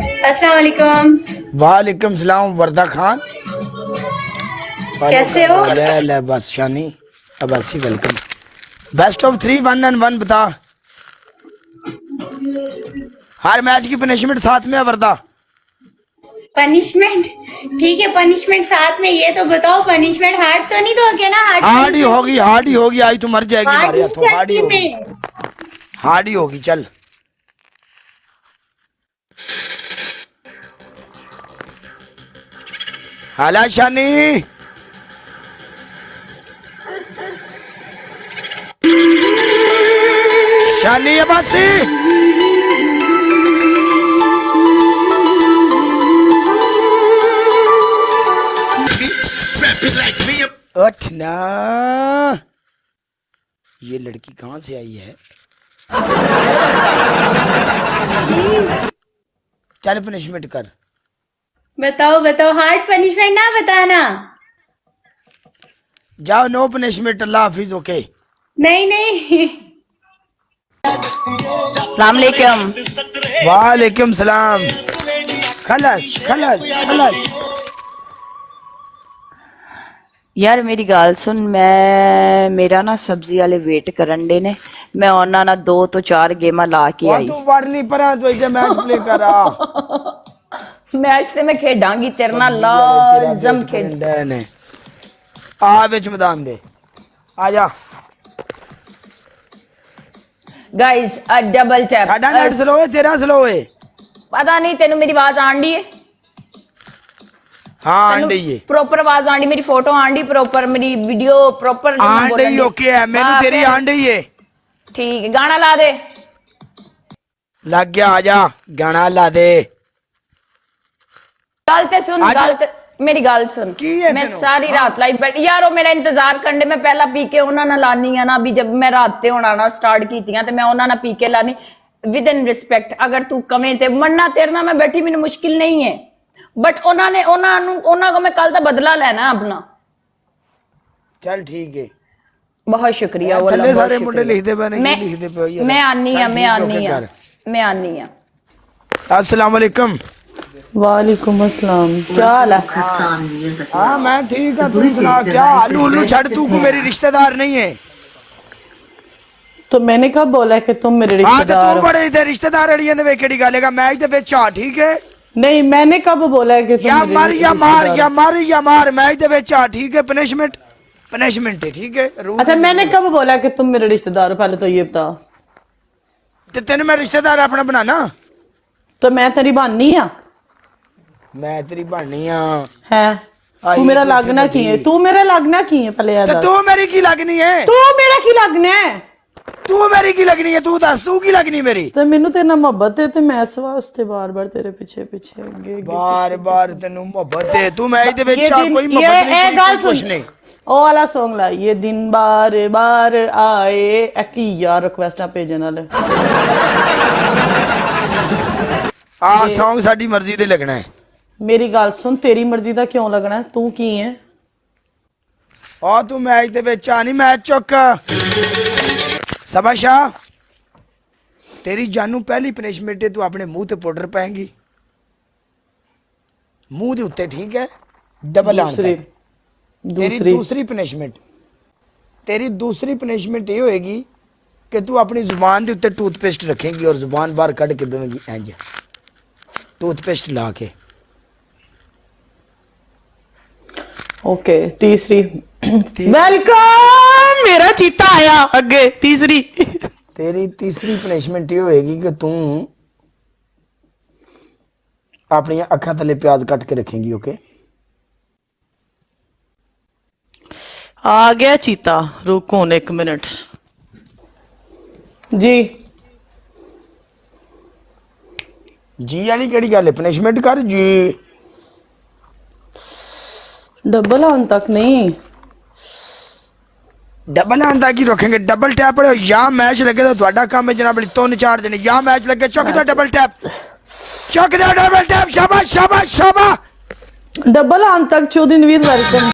अस्सलाम वालेकुम। वालेकुम सलाम वर्दा खान। कैसे हो? ले बस Shani Abbasi welcome. Best of 3 1 and 1 बता। हर मैच की पनिशमेंट साथ में है वर्दा। पनिशमेंट? ठीक है, पनिशमेंट साथ में। ये तो बताओ, पनिशमेंट हार्ड तो नहीं दोगे ना? हार्ड ही होगी, हार्ड ही होगी। आई तो मर जाएगी हार्ड हमारे नहीं हाथों। हार्ड ही करती होगी, मैं। हार्ड ही होगी। चल हाला शानी। शानी अब्बासी। उठ ना। ये लड़की कहाँ से आई है? चल पनिशमेंट कर। बताओ बताओ, हार्ड पनिशमेंट ना बताना। जाओ, नो पनिशमेंट। अल्लाह हाफिज। ओके। नहीं नहीं। अस्सलाम वालेकुम। वालेकुम सलाम। खलस खलस खलस। यार मेरी गाल सुन, मैं मेरा ना सब्जी वाले वेट करन डे ने, मैं ਉਹਨਾਂ ਨਾਲ 2 ਤੋਂ 4 ਗੇਮਾਂ ਲਾ ਕੇ वहां ਆਈ। तू वरनी पर तू ऐसे मैच प्ले कर आ। ਮੈਚ ਤੇ ਮੈਂ ਖੇਡਾਂਗੀ ਤੇਰੇ ਨਾਲ, सब्जी वाले तेरा ਲਾਜ਼ਮ वेट ਖੇਡ। करन डे ने। आ विच मैदान दे आ जा। Guys double tap. साडा नेट स्लो है, तेरा स्लो है। ਪਤਾ ਨਹੀਂ ਤੈਨੂੰ ਮੇਰੀ ਆਵਾਜ਼ ਆਂਦੀ ਹੈ? हाँ आंडी है। ਪ੍ਰੋਪਰ ਆਵਾਜ਼ ਆਂਦੀ? ਮੇਰੀ ਫੋਟੋ ਆਂਦੀ ਪ੍ਰੋਪਰ? ਮੇਰੀ ਵੀਡੀਓ ਪ੍ਰੋਪਰ? आंडी ओके है। मेनू तेरी आंडी है। ठीक है, गाना ला दे। लग गया। आ जा, गाना ला दे। गल ते सुन, आज- गल ते मेरी गल सुन। की है मैं तेनू? सारी हाँ। रात लाई बैठी यार, वो मेरा इंतजार करने। मैं पहला पी के उन्हां नाल लानी है ना, भी जब मैं रात ते होना ना स्टार्ट कीतियां ते मैं उन्हां नाल पी के लानी विद इन रिस्पेक्ट। अगर तू कवें ते मन्ना तेरे नाल मैं बैठी, मैनू मुश्किल नहीं है, बट उन्हां को मैं कल दा बदला लेना अपना। चल ठीक है। बहुत शुक्रिया। वो थल्ले बहुत सारे शुक्रिया। मुंडे लिखदे पे ने, की लिखदे पे हो यार? मैं आनी चल है, मैं ठीक, आनी ओके है, कर। मैं आनी है। अस्सलाम वालेकुम। वालेकुम अस्सलाम। क्या हाल है? हाँ मैं ठीक है। तू सुना क्या हाल? उल्लू छड़, तू को मेरी रिश्तेदार नहीं है। तो मैंने कब बोला है कि तुम मेरे हाँ तो रिश्तेदार तू हो? बड़े इधर रिश्तेदार अड़ियां दे वेखड़ी गालेगा। मैच दे विच आ, ठीक है? नहीं, मैंने कब बोला है कि तुम या मेरे मर या मार, रिश्तेदार या हो? मर या मार। मैच दे विच आ, ठीक है? पनिशमेंट पनिशमेंट है, ठीक है? रूल अच्छा, मैंने कब बोला कि तुम मेरे रिश्तेदार हो? पहले तो ये बता। ते तेन मैं रिश्तेदार अपना बनाना। तो मैं तेरी बानी हाँ मैं तेरी बननी हाँ। है? आई तू मेरा तो लगना इत्थे की है? बड़ी। तू मेरा लगना की है? पहले याद तो तू मेरी की लगनी है? तू मेरा की लगना है? तू मेरी की लगनी है? तू दस, तू की लगनी मेरी? तो मैनू तेरे नाल मोहब्बत है, तो मैं इस वास्ते बार बार तेरे पीछे पीछे बार बार तेनू मोहब्बत है। तू मैच दे विच ये आ, दिन कोई ये मोहब्बत नहीं, ए कोई गल कुछ सुन, नहीं। ओ वाला सॉन्ग ला, ये दिन बार बार आए। की यार रिक्वेस्टा भेजन वाले। आ सॉन्ग साडी मर्जी दे लगना है। मेरी गल सुन, तेरी मर्जी का क्यों लगना है? तू की है? आ तू मैच दे विच आ नहीं। मैच चुक। शाबाशाह। तेरी जानू पहली पनिशमेंट है, तू अपने मुंह ते पाउडर पाएंगी, मुंह दे उत्ते, ठीक है? डबल आन दूसरी तक। तेरी दूसरी पनिशमेंट, तेरी दूसरी पनिशमेंट ये होएगी कि तू अपनी जुबान के उत्ते टूथपेस्ट रखेंगी और जुबान बाहर कट के देवेंगी इंज, टूथपेस्ट ला के। ओके, तीसरी। वेलकम, मेरा चीता आया अगे। तीसरी तेरी तीसरी पनिशमेंट ये होएगी कि तू अपनी अखा थले प्याज कट के रखेंगी। ओके? आ गया चीता। रुको 1 मिनट जी। जी वाली केड़ी गल है? पनिशमेंट कर जी। डबल आन तक नहीं। डबल आन तक ही रखेंगे। डबल टैप पड़े या मैच लगे तो थोड़ा काम है जनाब, तुन चार देने। या मैच लगे चौक दो डबल टैप, चौक दो डबल टैप। शाबाश शाबाश शाबाश। डबल आन तक 14 वेलकम।